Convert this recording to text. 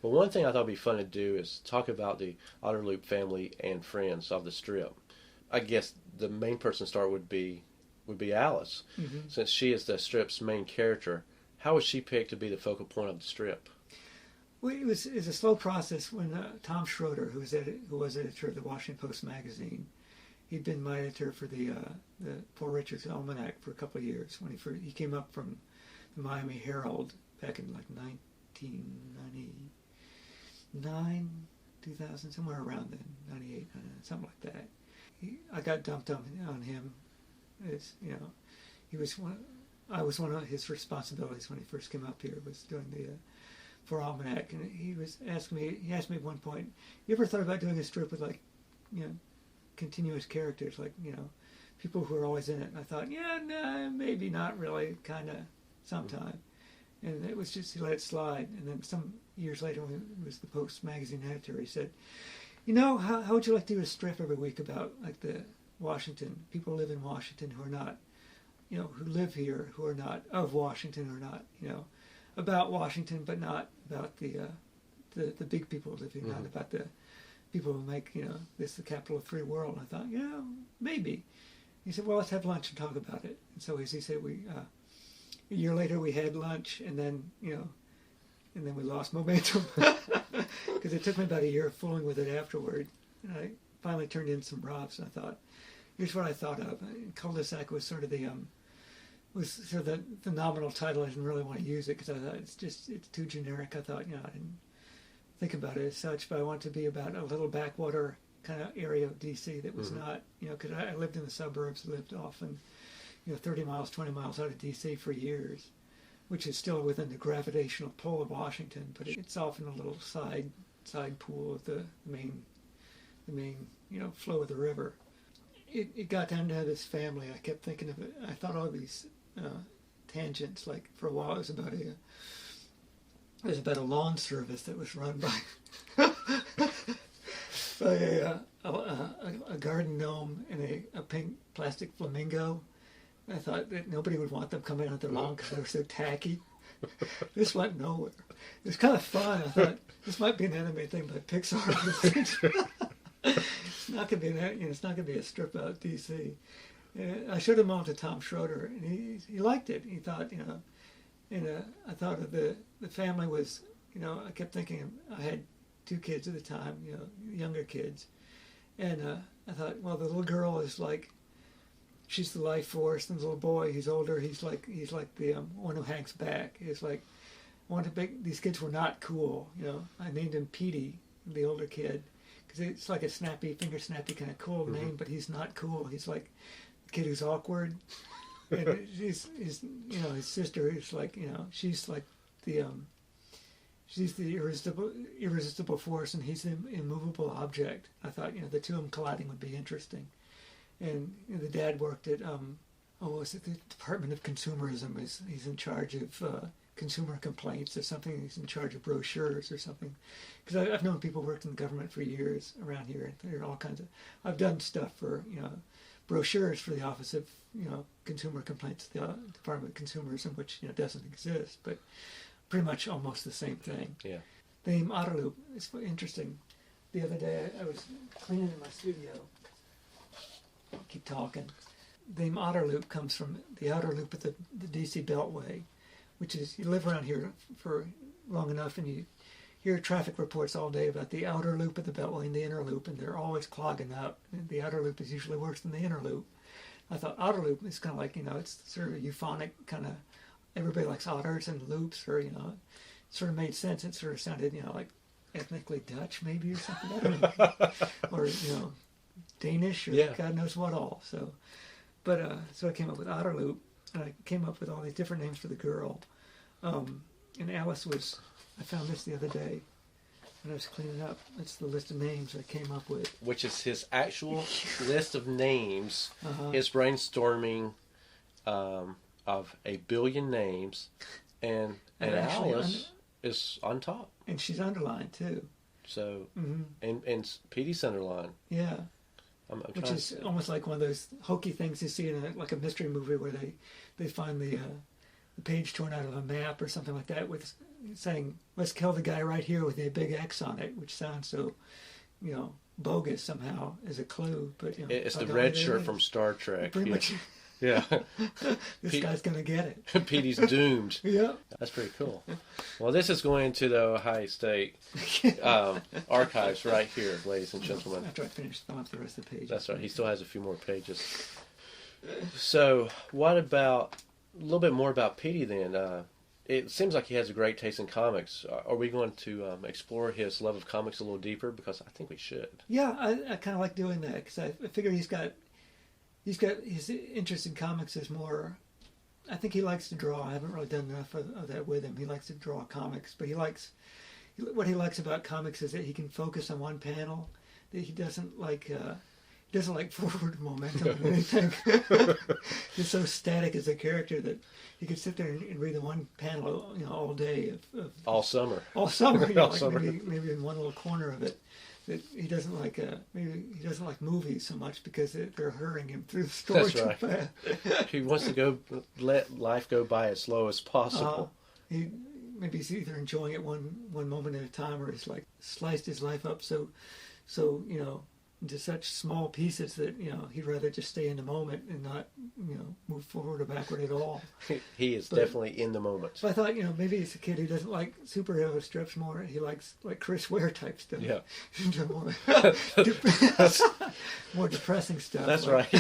Well, one thing I thought would be fun to do is talk about the Otterloop family and friends of the strip. I guess the main person to start would be Alice, Mm-hmm. since she is the strip's main character. How was she picked to be the focal point of the strip? Well, it was a slow process when Tom Schroeder, who was editor of the Washington Post magazine, he'd been my editor for the Poor Richard's Almanac for a couple of years. When he came up from the Miami Herald back in like 1999, 2000, somewhere around then, 98, something like that. I got dumped on him. I was one of his responsibilities when he first came up here, was doing the for Almanac, and he asked me at one point, you ever thought about doing a strip with continuous characters, people who are always in it? And I thought, yeah, no, maybe not really, kind of sometime. And it was just, he let it slide. And then some years later, when he was the Post magazine editor, he said, how would you like to do a strip every week about the people who live in Washington who are not, who live here, who are not of Washington, or not, about Washington, but not about the big people who live here, not about the people who make, this the capital of the free world. And I thought, maybe. He said, well, let's have lunch and talk about it. And so as he said, a year later we had lunch, and then, and then we lost momentum because it took me about a year of fooling with it afterward. And I finally turned in some roughs, and I thought, here's what I thought of. Cul de Sac was sort of the nominal title. I didn't really want to use it because I thought it's too generic. I thought, I didn't think about it as such, but I want it to be about a little backwater kind of area of D.C. that was not, because I lived in the suburbs, lived often, 30 miles, 20 miles out of D.C. for years, which is still within the gravitational pull of Washington, but it's often a little side pool of the main flow of the river. It got down to this family. I kept thinking of it. I thought all these tangents. Like for a while, it was about a lawn service that was run by a garden gnome and a pink plastic flamingo. I thought that nobody would want them coming out their lawn because they were so tacky. This went nowhere. It was kind of fun. I thought this might be an animated thing by Pixar. It's not going to be it's not going to be a strip out DC. I showed him all to Tom Schroeder, and he liked it. He thought, I thought of the family was, I kept thinking, I had 2 kids at the time, younger kids, and I thought, well, the little girl is like, she's the life force, and the little boy, he's older, he's like the one who hangs back. It's like, these kids were not cool, I named him Petey, the older kid, because it's like a finger snappy kind of cool name, but he's not cool. He's like the kid who's awkward, and his sister is like, she's like she's the irresistible force, and he's the immovable object. I thought, the two of them colliding would be interesting. And the dad worked at was it the Department of Consumerism? He's in charge of consumer complaints or something. He's in charge of brochures or something. Because I've known people who worked in the government for years around here. There are all kinds of. I've done stuff for brochures for the Office of Consumer Complaints, the Department of Consumerism, which doesn't exist, but pretty much almost the same thing. Yeah. The name Otterloop is interesting. The other day I was cleaning in my studio. I'll keep talking. The name Otterloop comes from the outer loop of the DC Beltway, which is, you live around here for long enough and you hear traffic reports all day about the outer loop of the Beltway and the inner loop, and they're always clogging up. And the outer loop is usually worse than the inner loop. I thought outer loop is kind of like, it's sort of a euphonic kind of, everybody likes otters and loops, or, it sort of made sense. It sort of sounded, like ethnically Dutch maybe or something. I don't know. Or, Danish or God knows what all. So, but so I came up with Otterloop, and I came up with all these different names for the girl. And Alice I found this the other day when I was cleaning up. It's the list of names I came up with. Which is his actual list of names, his brainstorming of a billion names, and Alice is on top. And she's underlined too. So, and Petey's underlined. Yeah. Which is almost like one of those hokey things you see in a mystery movie where they find the the page torn out of a map or something like that, with saying, "Let's kill the guy right here" with a big X on it, which sounds so, bogus somehow as a clue. But it's the red shirt from Star Trek. Pretty much. Yeah. This guy's gonna get it. Petey's doomed. Yeah. That's pretty cool. Well, this is going to the Ohio State archives right here, ladies and gentlemen. After I finish off the rest of the page. That's right. He still has a few more pages. So, what about a little bit more about Petey then? It seems like he has a great taste in comics. Are we going to explore his love of comics a little deeper? Because I think we should. Yeah, I kind of like doing that because I figure he's got his interest in comics is more. I think he likes to draw. I haven't really done enough of that with him. He likes to draw comics, but what he likes about comics is that he can focus on one panel. That he doesn't like. He doesn't like forward momentum or anything. He's so static as a character that he could sit there and read the one panel, all day of all summer. All summer, all summer. Maybe in one little corner of it. That he doesn't like. Maybe he doesn't like movies so much because they're hurrying him through the story too fast. He wants to let life go by as slow as possible. Maybe he's either enjoying it one moment at a time, or he's like sliced his life up so into such small pieces that he'd rather just stay in the moment and not move forward or backward at all. He is definitely in the moment. So I thought maybe he's a kid who doesn't like superhero strips more. He likes like Chris Ware type stuff. Yeah. more depressing stuff. That's right.